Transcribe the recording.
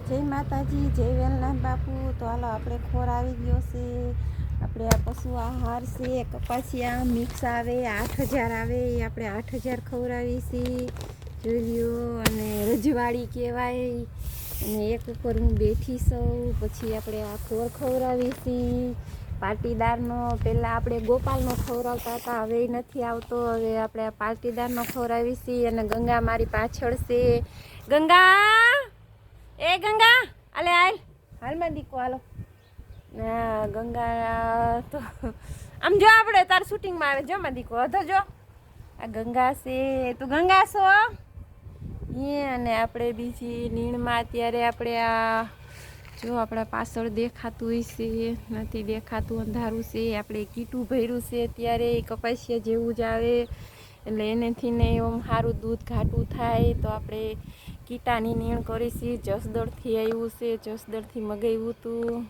જય માતાજી, જય વેલનાથ બાપુ। તો હાલો આપણે ખોર આવી ગયો છે। આપણે આ પશુ આહાર છે કપાસિયા મિક્સ આવે 8000 આવે એ આપણે 8000 ખવડાવી છીએ। જોઈ લ્યો અને રજવાડી કહેવાય। અને એક ઉપર હું બેઠી છું, પછી આપણે આ ખોર ખવડાવી છીએ પાટીદારનો। પહેલાં આપણે ગોપાલનો ખવડાવતા હતા, હવે નથી આવતો, હવે આપણે આ પાટીદારનો ખવડાવી છીએ। અને ગંગા મારી પાછળ છે। ગંગા, એ ગંગા, આલે હાલ, હાલમાં દીકો હાલો। ના ગંગા તો આમ જો આપણે તાર શૂટિંગમાં આવે, જો માં દીકો હતો જો આ ગંગા છે। તું ગંગા છો એ? અને આપણે બીજી નીણમાં અત્યારે આપણે આ જો આપણા પાછળ દેખાતું હોય છે, નથી દેખાતું, અંધારું છે। આપણે કીટું ભર્યું છે અત્યારે, કપાસિયા જેવું જ આવે એટલે એનેથી ને એમ સારું દૂધ ઘાટું થાય। તો આપણે કીટાની નીણ કરીશી। જસદણથી આવ્યું છે, જસદણથી મગાવ્યું હતું।